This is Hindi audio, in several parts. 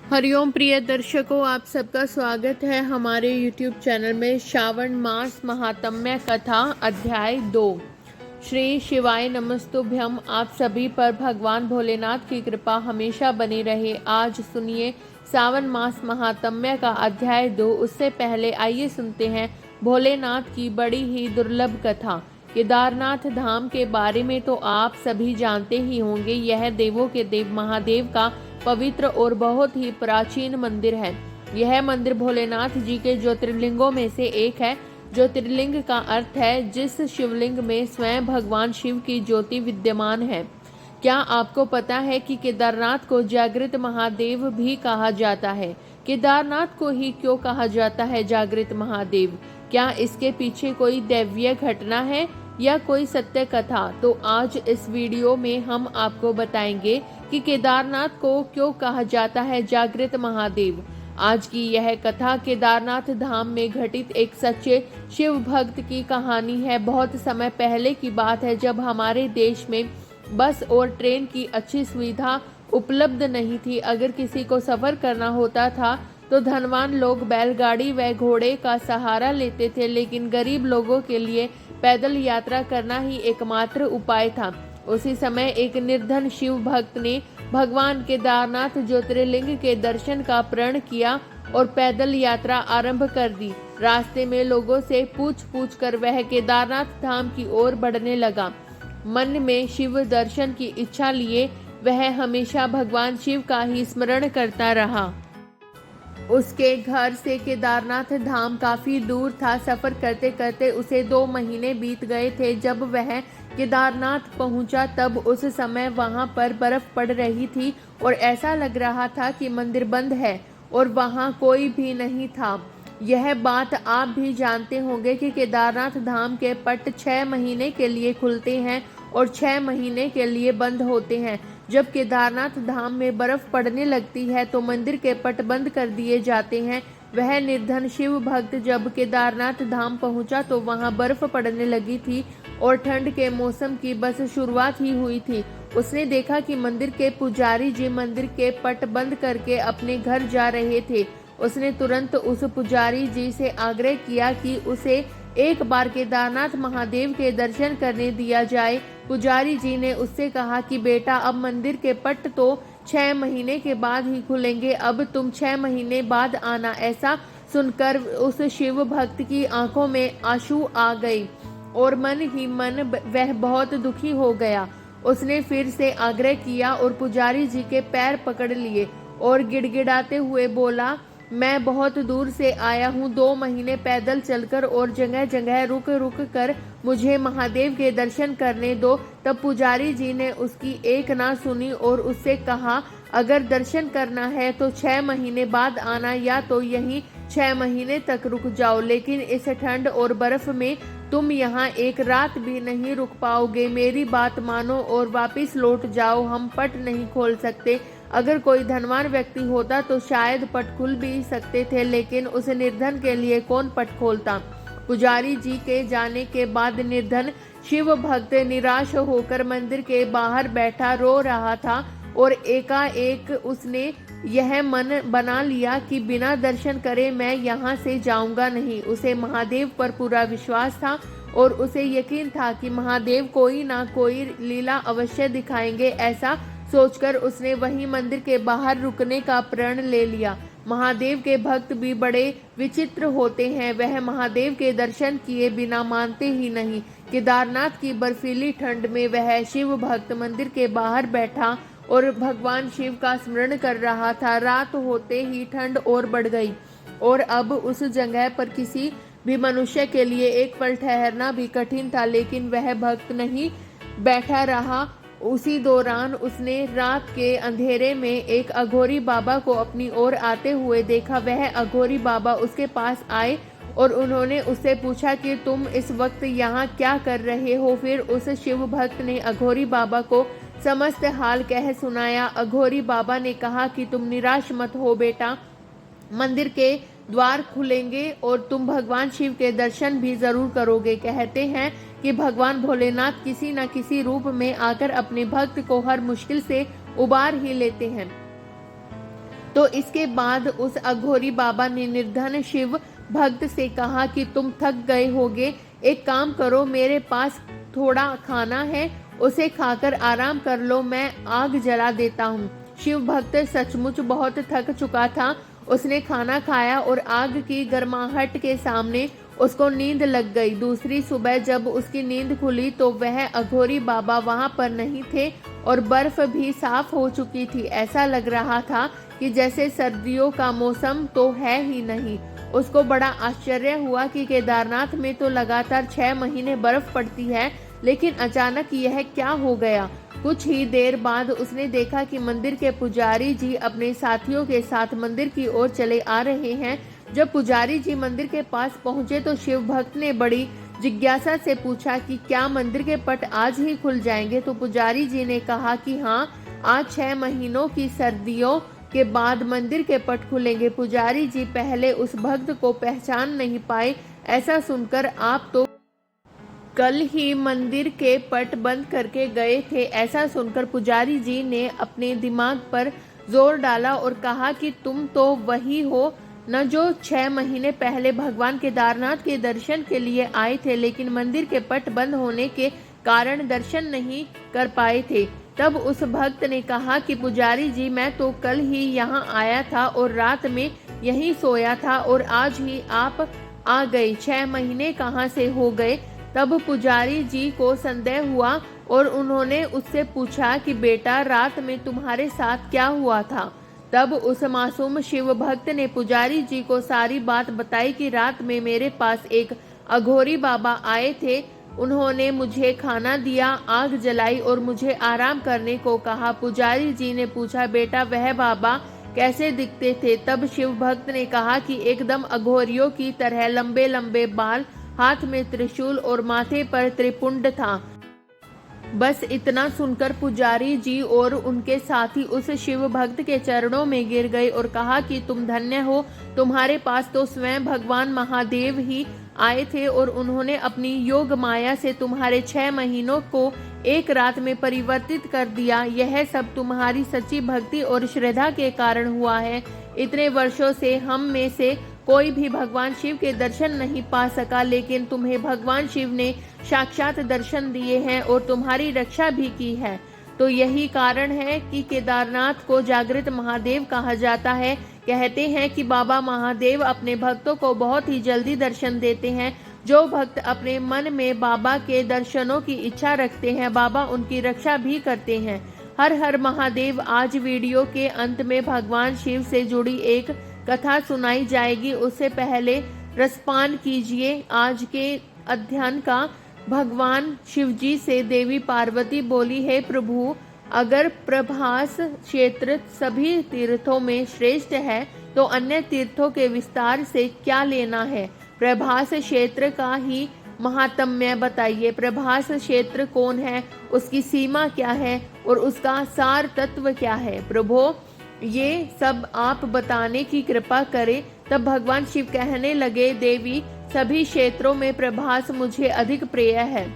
हरिओम प्रिय दर्शकों, आप सबका स्वागत है हमारे YouTube चैनल में। श्रावण मास महात्म्य कथा अध्याय 2। श्री शिवाय नमस्तुभ्यम। आप सभी पर भगवान भोलेनाथ की कृपा हमेशा बनी रहे। आज सुनिए सावन मास महात्म्य का अध्याय 2। उससे पहले आइए सुनते हैं भोलेनाथ की बड़ी ही दुर्लभ कथा। केदारनाथ धाम के बारे में तो आप सभी जानते ही होंगे। यह देवों के देव महादेव का पवित्र और बहुत ही प्राचीन मंदिर है। यह मंदिर भोलेनाथ जी के ज्योतिर्लिंगों में से एक है। ज्योतिर्लिंग का अर्थ है जिस शिवलिंग में स्वयं भगवान शिव की ज्योति विद्यमान है। क्या आपको पता है कि केदारनाथ को जागृत महादेव भी कहा जाता है? केदारनाथ को ही क्यों कहा जाता है जागृत महादेव? क्या इसके पीछे कोई दैवीय घटना है या कोई सत्य कथा? तो आज इस वीडियो में हम आपको बताएंगे कि केदारनाथ को क्यों कहा जाता है जागृत महादेव। आज की यह कथा केदारनाथ धाम में घटित एक सच्चे शिव भक्त की कहानी है। बहुत समय पहले की बात है, जब हमारे देश में बस और ट्रेन की अच्छी सुविधा उपलब्ध नहीं थी। अगर किसी को सफर करना होता था तो धनवान लोग बैलगाड़ी व घोड़े का सहारा लेते थे, लेकिन गरीब लोगों के लिए पैदल यात्रा करना ही एकमात्र उपाय था। उसी समय एक निर्धन शिव भक्त ने भगवान केदारनाथ ज्योतिर्लिंग के दर्शन का प्रण किया और पैदल यात्रा आरंभ कर दी। रास्ते में लोगों से पूछ कर वह केदारनाथ धाम की ओर बढ़ने लगा। मन में शिव दर्शन की इच्छा लिए वह हमेशा भगवान शिव का ही स्मरण करता रहा। उसके घर से केदारनाथ धाम काफी दूर था। सफर करते करते उसे 2 महीने बीत गए थे। जब वह केदारनाथ पहुंचा तब उस समय वहां पर बर्फ पड़ रही थी और ऐसा लग रहा था कि मंदिर बंद है और वहां कोई भी नहीं था। यह बात आप भी जानते होंगे कि केदारनाथ धाम के पट 6 महीने के लिए खुलते हैं और 6 महीने के लिए बंद होते हैं। जब केदारनाथ धाम में बर्फ पड़ने लगती है तो मंदिर के पट बंद कर दिए जाते हैं। वह निर्धन शिव भक्त जब केदारनाथ धाम पहुंचा तो वहां बर्फ पड़ने लगी थी और ठंड के मौसम की बस शुरुआत ही हुई थी। उसने देखा कि मंदिर के पुजारी जी मंदिर के पट बंद करके अपने घर जा रहे थे। उसने तुरंत उस पुजारी जी से आग्रह किया कि उसे एक बार केदारनाथ महादेव के दर्शन करने दिया जाए। पुजारी जी ने उससे कहा कि बेटा, अब मंदिर के पट तो 6 महीने के बाद ही खुलेंगे, अब तुम 6 महीने बाद आना। ऐसा सुनकर उस शिव भक्त की आंखों में आंसू आ गए और मन ही मन वह बहुत दुखी हो गया। उसने फिर से आग्रह किया और पुजारी जी के पैर पकड़ लिए और गिड़गिड़ाते हुए बोला, मैं बहुत दूर से आया हूँ, 2 महीने पैदल चलकर और जगह जगह रुक कर मुझे महादेव के दर्शन करने दो। तब पुजारी जी ने उसकी एक ना सुनी और उससे कहा, अगर दर्शन करना है तो 6 महीने बाद आना, या तो यहीं 6 महीने तक रुक जाओ, लेकिन इस ठंड और बर्फ में तुम यहाँ एक रात भी नहीं रुक पाओगे। मेरी बात मानो और वापस लौट जाओ, हम पट नहीं खोल सकते। अगर कोई धनवान व्यक्ति होता तो शायद पट खुल भी सकते थे, लेकिन उस निर्धन के लिए कौन पट खोलता। पुजारी जी के जाने के बाद निर्धन शिव भक्त निराश होकर मंदिर के बाहर बैठा रो रहा था और एकाएक उसने यह मन बना लिया कि बिना दर्शन करे मैं यहाँ से जाऊंगा नहीं। उसे महादेव पर पूरा विश्वास था और उसे यकीन था कि महादेव कोई ना कोई लीला अवश्य दिखाएंगे। ऐसा सोचकर उसने वहीं मंदिर के बाहर रुकने का प्रण ले लिया। महादेव के भक्त भी बड़े विचित्र होते हैं। वह महादेव के दर्शन किए बिना मानते ही नहीं। केदारनाथ की बर्फीली ठंड में वह शिव भक्त मंदिर के बाहर बैठा और भगवान शिव का स्मरण कर रहा था। रात होते ही ठंड और बढ़ गई और अब उस जगह पर किसी भी मनुष्य के लिए एक पल ठहरना भी कठिन था, लेकिन वह भक्त नहीं बैठा रहा। उसी दौरान उसने रात के अंधेरे में एक अघोरी बाबा को अपनी ओर आते हुए देखा। वह अघोरी बाबा उसके पास आए और उन्होंने उससे पूछा कि तुम इस वक्त यहाँ क्या कर रहे हो। फिर उस शिव भक्त ने अघोरी बाबा को समस्त हाल कह सुनाया। अघोरी बाबा ने कहा कि तुम निराश मत हो बेटा, मंदिर के द्वार खुलेंगे और तुम भगवान शिव के दर्शन भी जरूर करोगे। कहते हैं कि भगवान भोलेनाथ किसी न किसी रूप में आकर अपने भक्त को हर मुश्किल से उबार ही लेते हैं। तो इसके बाद उस अघोरी बाबा ने निर्धन शिव भक्त से कहा कि तुम थक गए होगे, एक काम करो, मेरे पास थोड़ा खाना है, उसे खाकर आराम कर लो, मैं आग जला देता हूँ। शिव भक्त सचमुच बहुत थक चुका था। उसने खाना खाया और आग की गर्माहट के सामने उसको नींद लग गई। दूसरी सुबह जब उसकी नींद खुली तो वह अघोरी बाबा वहां पर नहीं थे और बर्फ भी साफ हो चुकी थी। ऐसा लग रहा था कि जैसे सर्दियों का मौसम तो है ही नहीं। उसको बड़ा आश्चर्य हुआ कि केदारनाथ में तो लगातार 6 महीने बर्फ पड़ती है, लेकिन अचानक यह क्या हो गया। कुछ ही देर बाद उसने देखा कि मंदिर के पुजारी जी अपने साथियों के साथ मंदिर की ओर चले आ रहे हैं। जब पुजारी जी मंदिर के पास पहुंचे तो शिव भक्त ने बड़ी जिज्ञासा से पूछा कि क्या मंदिर के पट आज ही खुल जाएंगे। तो पुजारी जी ने कहा कि हाँ, आज 6 महीनों की सर्दियों के बाद मंदिर के पट खुलेंगे। पुजारी जी पहले उस भक्त को पहचान नहीं पाए। ऐसा सुनकर आप तो कल ही मंदिर के पट बंद करके गए थे। ऐसा सुनकर पुजारी जी ने अपने दिमाग पर जोर डाला और कहा कि तुम तो वही हो न जो 6 महीने पहले भगवान केदारनाथ के दर्शन के लिए आए थे, लेकिन मंदिर के पट बंद होने के कारण दर्शन नहीं कर पाए थे। तब उस भक्त ने कहा कि पुजारी जी, मैं तो कल ही यहाँ आया था और रात में यहीं सोया था और आज ही आप आ गए, 6 महीने कहाँ से हो गए। तब पुजारी जी को संदेह हुआ और उन्होंने उससे पूछा कि बेटा, रात में तुम्हारे साथ क्या हुआ था। तब उस मासूम शिव भक्त ने पुजारी जी को सारी बात बताई कि रात में मेरे पास एक अघोरी बाबा आए थे। उन्होंने मुझे खाना दिया, आग जलाई और मुझे आराम करने को कहा। पुजारी जी ने पूछा, बेटा वह बाबा कैसे दिखते थे। तब शिव भक्त ने कहा कि एकदम अघोरियों की तरह, लंबे लंबे बाल, हाथ में त्रिशूल और माथे पर त्रिपुंड था। बस इतना सुनकर पुजारी जी और उनके साथी उस शिव भक्त के चरणों में गिर गए और कहा कि तुम धन्य हो, तुम्हारे पास तो स्वयं भगवान महादेव ही आए थे और उन्होंने अपनी योग माया से तुम्हारे 6 महीनों को एक रात में परिवर्तित कर दिया। यह सब तुम्हारी सच्ची भक्ति और श्रद्धा के कारण हुआ है। इतने वर्षों से हम में से कोई भी भगवान शिव के दर्शन नहीं पा सका, लेकिन तुम्हें भगवान शिव ने साक्षात दर्शन दिए हैं और तुम्हारी रक्षा भी की है। तो यही कारण है कि केदारनाथ को जागृत महादेव कहा जाता है। कहते हैं कि बाबा महादेव अपने भक्तों को बहुत ही जल्दी दर्शन देते हैं। जो भक्त अपने मन में बाबा के दर्शनों की इच्छा रखते हैं, बाबा उनकी रक्षा भी करते हैं। हर हर महादेव। आज वीडियो के अंत में भगवान शिव से जुड़ी एक कथा सुनाई जाएगी। उससे पहले रसपान कीजिए आज के अध्ययन का। भगवान शिवजी से देवी पार्वती बोली, हे प्रभु, अगर प्रभास क्षेत्र सभी तीर्थों में श्रेष्ठ है तो अन्य तीर्थों के विस्तार से क्या लेना है। प्रभास क्षेत्र का ही महात्म्य बताइए। प्रभास क्षेत्र कौन है, उसकी सीमा क्या है और उसका सार तत्व क्या है। प्रभु, ये सब आप बताने की कृपा करें। तब भगवान शिव कहने लगे, देवी, सभी क्षेत्रों में प्रभास मुझे अधिक प्रिय है।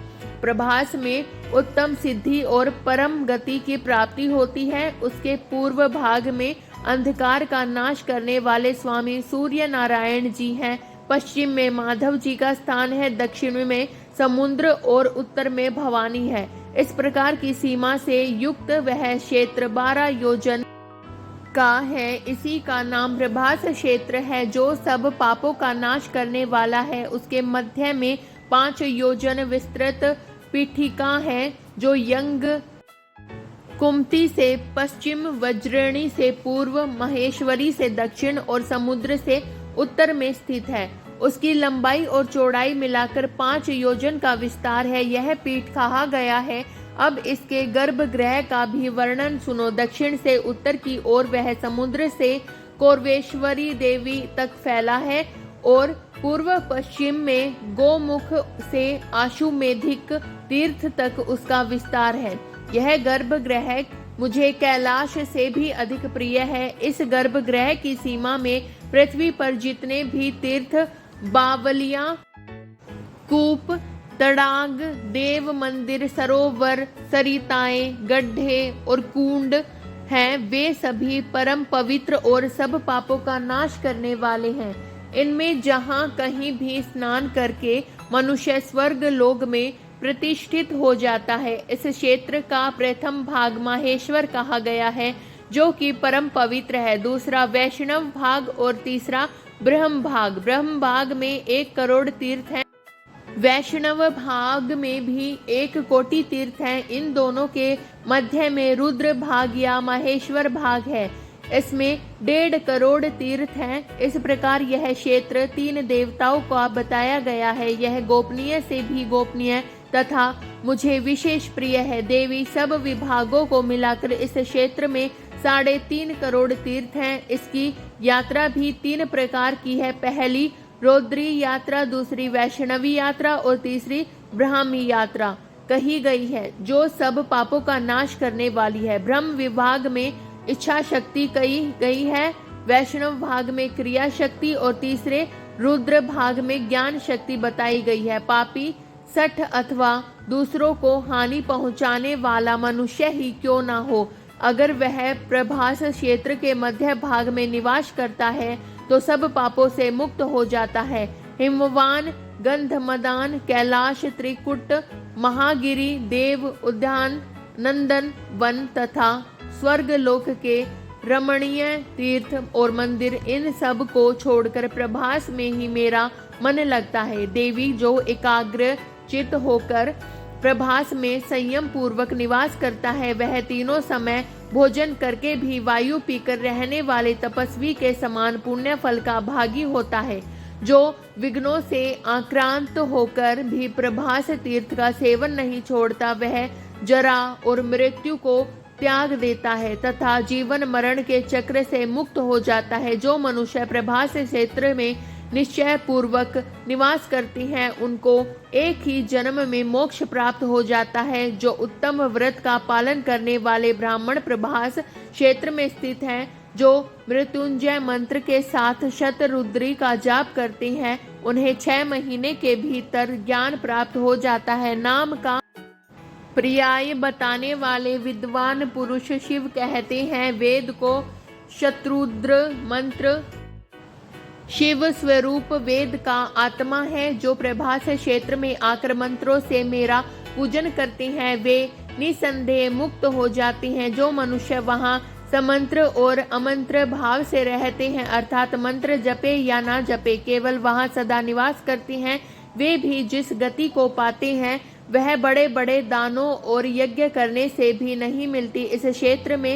प्रभास में उत्तम सिद्धि और परम गति की प्राप्ति होती है। उसके पूर्व भाग में अंधकार का नाश करने वाले स्वामी सूर्य नारायण जी हैं। पश्चिम में माधव जी का स्थान है, दक्षिण में समुद्र और उत्तर में भवानी है। इस प्रकार की सीमा से युक्त वह क्षेत्र 12 योजन का है। इसी का नाम प्रभास क्षेत्र है, जो सब पापों का नाश करने वाला है। उसके मध्य में 5 योजन विस्तृत पीठिका है, जो यंग कुमती से पश्चिम, वज्रणी से पूर्व, महेश्वरी से दक्षिण और समुद्र से उत्तर में स्थित है। उसकी लंबाई और चौड़ाई मिलाकर 5 योजन का विस्तार है। यह पीठ कहा गया है। अब इसके गर्भगृह का भी वर्णन सुनो। दक्षिण से उत्तर की ओर वह समुद्र से कौरवेश्वरी देवी तक फैला है और पूर्व पश्चिम में गोमुख से आशुमेधिक तीर्थ तक उसका विस्तार है। यह गर्भगृह मुझे कैलाश से भी अधिक प्रिय है। इस गर्भगृह की सीमा में पृथ्वी पर जितने भी तीर्थ, बावलियां, कूप, तड़ाग, देव मंदिर, सरोवर, सरिताएं, गड्ढे और कुंड हैं वे सभी परम पवित्र और सब पापों का नाश करने वाले हैं। इनमें जहाँ कहीं भी स्नान करके मनुष्य स्वर्ग लोक में प्रतिष्ठित हो जाता है। इस क्षेत्र का प्रथम भाग माहेश्वर कहा गया है, जो कि परम पवित्र है। दूसरा वैष्णव भाग और तीसरा ब्रह्म भाग। ब्रह्म भाग में 1 करोड़ तीर्थ हैं, वैष्णव भाग में भी 1 कोटि तीर्थ हैं। इन दोनों के मध्य में रुद्र भाग या माहेश्वर भाग है, इसमें 1.5 करोड़ तीर्थ हैं। इस प्रकार यह क्षेत्र 3 देवताओं का बताया गया है। यह गोपनीय से भी गोपनीय तथा मुझे विशेष प्रिय है। देवी सब विभागों को मिलाकर इस क्षेत्र में 3.5 करोड़ तीर्थ हैं। इसकी यात्रा भी 3 प्रकार की है। पहली रौद्री यात्रा, दूसरी वैष्णवी यात्रा और तीसरी ब्राह्मी यात्रा कही गई है, जो सब पापों का नाश करने वाली है। ब्रह्म विभाग में इच्छा शक्ति कही गई है, वैष्णव भाग में क्रिया शक्ति और तीसरे रुद्र भाग में ज्ञान शक्ति बताई गई है। पापी सठ अथवा दूसरों को हानि पहुंचाने वाला मनुष्य ही क्यों ना हो, अगर वह प्रभास क्षेत्र के मध्य भाग में निवास करता है तो सब पापों से मुक्त हो जाता है। हिमवान, गंधमदान, कैलाश, त्रिकुट, महागिरी, देव उद्यान, नंदन वन तथा स्वर्ग लोक के रमणीय तीर्थ और मंदिर, इन सब को छोड़कर प्रभास में ही मेरा मन लगता है। देवी जो एकाग्र चित्त होकर प्रभास में संयम पूर्वक निवास करता है, वह तीनों समय भोजन करके भी वायु पीकर रहने वाले तपस्वी के समान पुण्य फल का भागी होता है। जो विघ्नों से आक्रांत होकर भी प्रभास तीर्थ का सेवन नहीं छोड़ता, वह जरा और मृत्यु को त्याग देता है तथा जीवन मरण के चक्र से मुक्त हो जाता है। जो मनुष्य प्रभास क्षेत्र में निश्चय पूर्वक निवास करती हैं, उनको एक ही जन्म में मोक्ष प्राप्त हो जाता है। जो उत्तम व्रत का पालन करने वाले ब्राह्मण प्रभास क्षेत्र में स्थित हैं, जो मृत्युंजय मंत्र के साथ शतरुद्री का जाप करते हैं, उन्हें 6 महीने के भीतर ज्ञान प्राप्त हो जाता है। नाम का पर्याय बताने वाले विद्वान पुरुष शिव कहते हैं। वेद को शतरुद्र मंत्र, शिव स्वरूप वेद का आत्मा है। जो प्रभास क्षेत्र में आकर मंत्रों से मेरा पूजन करते हैं, वे निसंदेह मुक्त हो जाते हैं। जो मनुष्य वहाँ समंत्र और अमंत्र भाव से रहते हैं, अर्थात मंत्र जपे या ना जपे, केवल वहाँ सदा निवास करते हैं, वे भी जिस गति को पाते हैं वह बड़े बड़े दानों और यज्ञ करने से भी नहीं मिलती। इस क्षेत्र में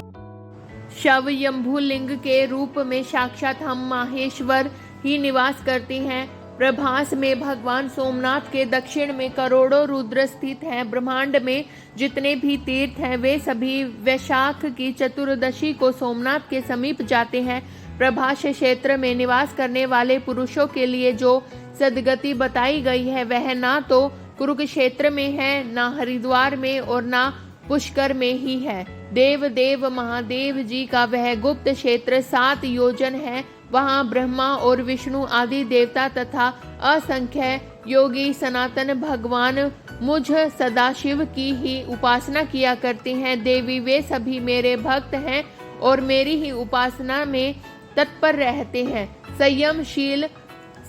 शवयंभू लिंग के रूप में साक्षात हम माहेश्वर ही निवास करते हैं। प्रभास में भगवान सोमनाथ के दक्षिण में करोड़ों रुद्र स्थित हैं। ब्रह्मांड में जितने भी तीर्थ हैं, वे सभी वैशाख की चतुर्दशी को सोमनाथ के समीप जाते हैं। प्रभास क्षेत्र में निवास करने वाले पुरुषों के लिए जो सदगति बताई गई है, वह ना तो कुरुक्षेत्र में है, ना हरिद्वार में और ना पुष्कर में ही है। देव महादेव जी का वह गुप्त क्षेत्र 7 योजन है। वहाँ ब्रह्मा और विष्णु आदि देवता तथा असंख्य योगी सनातन भगवान मुझ सदाशिव की ही उपासना किया करते हैं। देवी वे सभी मेरे भक्त हैं और मेरी ही उपासना में तत्पर रहते हैं। संयमशील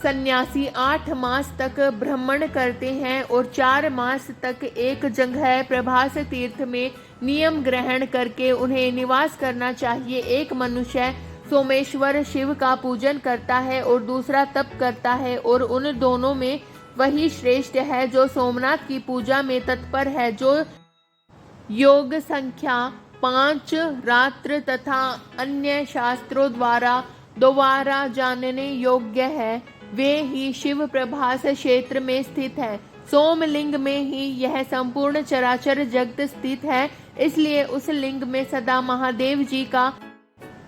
सन्यासी 8 मास तक भ्रमण करते हैं और 4 मास तक एक जगह प्रभास तीर्थ में नियम ग्रहण करके उन्हें निवास करना चाहिए। एक मनुष्य सोमेश्वर शिव का पूजन करता है और दूसरा तप करता है, और उन दोनों में वही श्रेष्ठ है जो सोमनाथ की पूजा में तत्पर है। जो योग संख्या 5 रात्र तथा अन्य शास्त्रों द्वारा जानने योग्य है, वे ही शिव प्रभास क्षेत्र में स्थित है। सोमलिंग में ही यह संपूर्ण चराचर जगत स्थित है, इसलिए उस लिंग में सदा महादेव जी का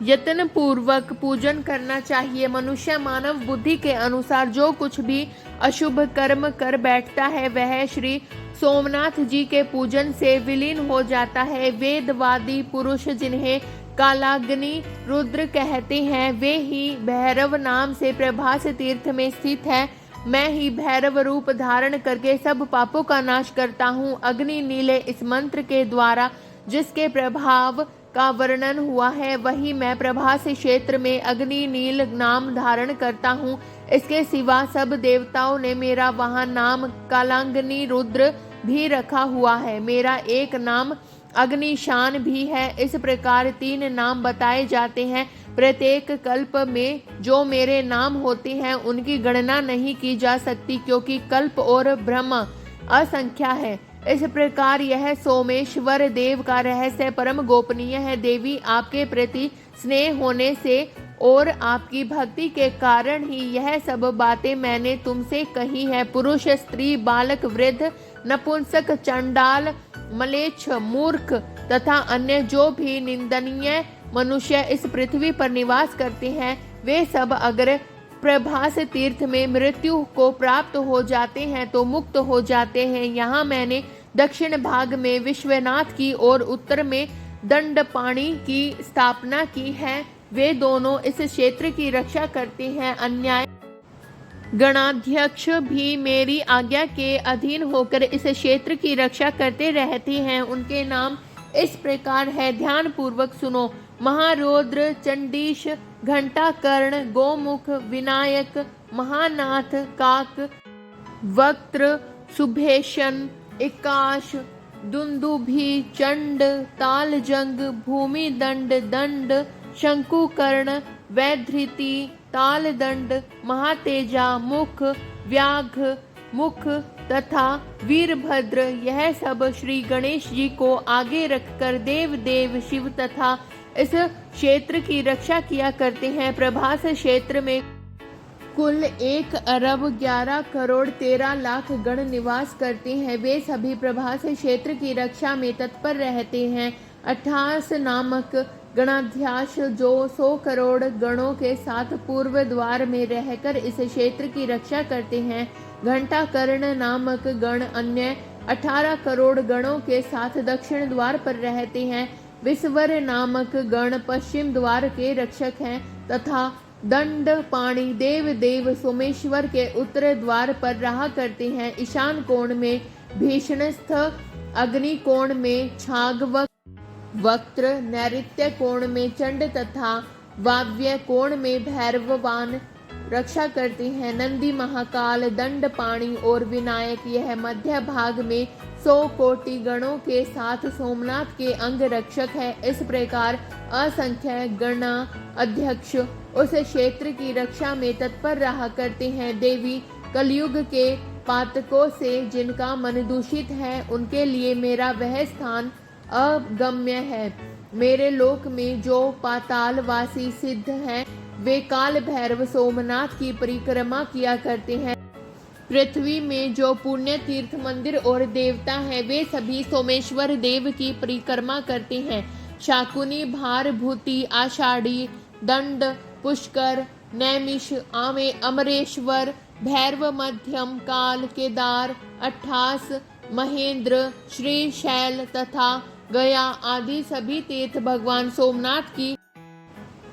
यत्न पूर्वक पूजन करना चाहिए। मनुष्य मानव बुद्धि के अनुसार जो कुछ भी अशुभ कर्म कर बैठता है, वह श्री सोमनाथ जी के पूजन से विलीन हो जाता है। वेदवादी पुरुष जिन्हें कालाग्नि रुद्र कहते हैं, वे ही भैरव नाम से प्रभास तीर्थ में स्थित है। मैं ही भैरव रूप धारण करके सब पापों का नाश करता हूँ। अग्नि नीले इस मंत्र के द्वारा जिसके प्रभाव का वर्णन हुआ है, वही मैं प्रभास क्षेत्र में अग्नि नील नाम धारण करता हूँ। इसके सिवा सब देवताओं ने मेरा वहाँ नाम कालांगनी रुद्र भी रखा हुआ है। मेरा एक नाम अग्निशान भी है। इस प्रकार 3 नाम बताए जाते हैं। प्रत्येक कल्प में जो मेरे नाम होते हैं उनकी गणना नहीं की जा सकती, क्योंकि कल्प और ब्रह्म असंख्या है। इस प्रकार यह सोमेश्वर देव का रहस्य परम गोपनीय है। देवी, आपके प्रति स्नेह होने से और आपकी भक्ति के कारण ही यह सब बातें मैंने तुमसे कही है। पुरुष, स्त्री, बालक, वृद्ध, नपुंसक, चंडाल, मलेच्छ, मूर्ख तथा अन्य जो भी निंदनीय मनुष्य इस पृथ्वी पर निवास करते हैं, वे सब अगर प्रभास तीर्थ में मृत्यु को प्राप्त हो जाते हैं तो मुक्त हो जाते हैं। यहाँ मैंने दक्षिण भाग में विश्वनाथ की और उत्तर में दंडपाणि की स्थापना की है। वे दोनों इस क्षेत्र की रक्षा करते हैं। अन्याय गणाध्यक्ष भी मेरी आज्ञा के अधीन होकर इस क्षेत्र की रक्षा करते रहते हैं। उनके नाम इस प्रकार है, ध्यान पूर्वक सुनो। महारौद्र, चंडीश, घंटाकर्ण, गोमुख, विनायक, महानाथ, काक, वक्त्र, सुभेशन, एकाश, दुंदुभि, चंड, तालजंग, भूमिदंड, दंड, शंकुकर्ण, वैधृति, तालदंड, महातेजा, मुख, व्याघ्र मुख तथा वीरभद्र, यह सब श्री गणेश जी को आगे रखकर देव देव शिव तथा इस क्षेत्र की रक्षा किया करते हैं। प्रभास क्षेत्र में कुल 1 अरब 11 करोड़ 13 लाख गण निवास करते हैं। वे सभी प्रभास क्षेत्र की रक्षा में तत्पर रहते हैं। 28 नामक गणाध्याश जो 100 करोड़ गणों के साथ पूर्व द्वार में रहकर इस क्षेत्र की रक्षा करते हैं। घंटाकर्ण नामक गण अन्य 18 करोड़ गणों के साथ दक्षिण द्वार पर रहते हैं। विश्वर नामक गण पश्चिम द्वार के रक्षक हैं तथा दंडपाणि देव देव सोमेश्वर के उत्तर द्वार पर रहा करते हैं। ईशान कोण में भीषणस्थ, अग्नि कोण में छागवक, वक्त्र, नैऋत्य कोण में चंड तथा वाव्य कोण में भैरववान रक्षा करते हैं। नंदी, महाकाल, दंडपाणि और विनायक यह मध्य भाग में 100 कोटि गणों के साथ सोमनाथ के अंग रक्षक है। इस प्रकार असंख्य गणा अध्यक्ष उस क्षेत्र की रक्षा में तत्पर रहा करते हैं। देवी, कलयुग के पातकों से जिनका मन दूषित है उनके लिए मेरा वह स्थान अगम्य है। मेरे लोक में जो पातालवासी सिद्ध हैं वे काल भैरव सोमनाथ की परिक्रमा किया करते हैं। पृथ्वी में जो पुण्य तीर्थ मंदिर और देवता हैं वे सभी सोमेश्वर देव की परिक्रमा करते हैं। शाकुनी, भार, भूति, आषाढ़ी, दंड, पुष्कर, नैमिष, अमरेश्वर, भैरव, मध्यम, काल, केदार, 28, महेंद्र, श्रीशैल तथा गया आदि सभी तीर्थ भगवान सोमनाथ की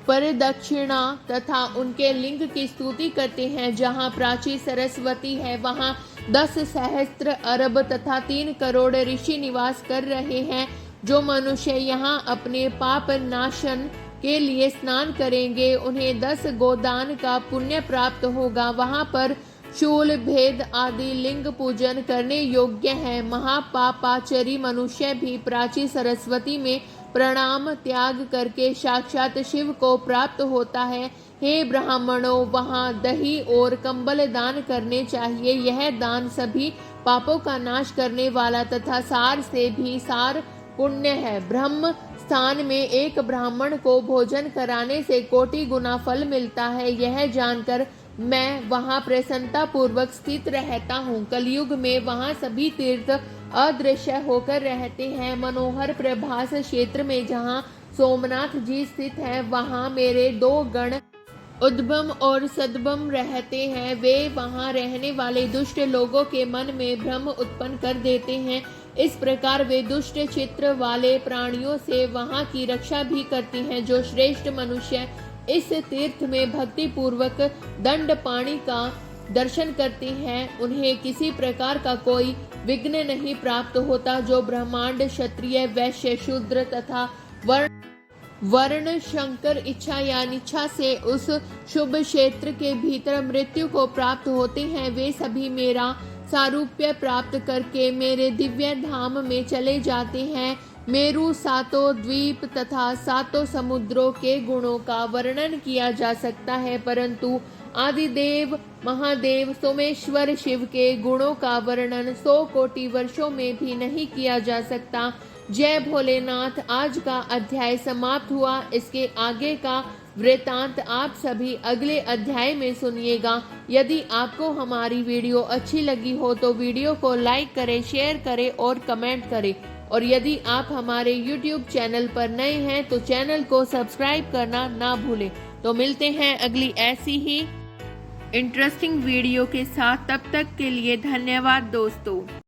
परदक्षिणा तथा उनके लिंग की स्तुति करते हैं। जहाँ प्राची सरस्वती है वहाँ 10 सहस्त्र अरब तथा 3 करोड़ ऋषि निवास कर रहे हैं। जो मनुष्य यहाँ अपने पाप नाशन के लिए स्नान करेंगे उन्हें 10 गोदान का पुण्य प्राप्त होगा। वहाँ पर शूल, भेद आदि लिंग पूजन करने योग्य है। महापापाचरी मनुष्य भी प्राची सरस्वती में प्रणाम त्याग करके साक्षात शिव को प्राप्त होता है। हे ब्राह्मणों, वहाँ दही और कंबल दान करने चाहिए। यह दान सभी पापों का नाश करने वाला तथा सार से भी सार पुण्य है। ब्रह्म स्थान में एक ब्राह्मण को भोजन कराने से कोटि गुना फल मिलता है। यह जानकर मैं वहाँ प्रसन्नता पूर्वक स्थित रहता हूँ। कलयुग में वहाँ सभी तीर्थ अदृश्य होकर रहते हैं। मनोहर प्रभास क्षेत्र में जहाँ सोमनाथ जी स्थित हैं वहाँ मेरे 2 गण उद्भम और सद्भम रहते हैं। वे वहाँ रहने वाले दुष्ट लोगों के मन में भ्रम उत्पन्न कर देते हैं। इस प्रकार वे दुष्ट चित्र वाले प्राणियों से वहाँ की रक्षा भी करते हैं। जो श्रेष्ठ मनुष्य इस तीर्थ में भक्ति पूर्वक दंडपाणि का दर्शन करते हैं उन्हें किसी प्रकार का कोई विघ्न नहीं प्राप्त होता। जो ब्रह्मांड, क्षत्रिय, वैश्य, शूद्र तथा वर्ण वर्ण शंकर इच्छा या निच्छा से उस शुभ क्षेत्र के भीतर मृत्यु को प्राप्त होते हैं, वे सभी मेरा सारूप्य प्राप्त करके मेरे दिव्य धाम में चले जाते हैं। मेरु सातों द्वीप तथा सातों समुद्रों के गुणों का वर्णन किया जा सकता है, परंतु आदिदेव महादेव सोमेश्वर शिव के गुणों का वर्णन 100 कोटि वर्षों में भी नहीं किया जा सकता। जय भोलेनाथ। आज का अध्याय समाप्त हुआ। इसके आगे का वृतांत आप सभी अगले अध्याय में सुनिएगा। यदि आपको हमारी वीडियो अच्छी लगी हो तो वीडियो को लाइक करें, शेयर करें और कमेंट करें। और यदि आप हमारे YouTube चैनल पर नए हैं तो चैनल को सब्सक्राइब करना ना भूलें। तो मिलते हैं अगली ऐसी ही इंटरेस्टिंग वीडियो के साथ। तब तक के लिए धन्यवाद दोस्तों।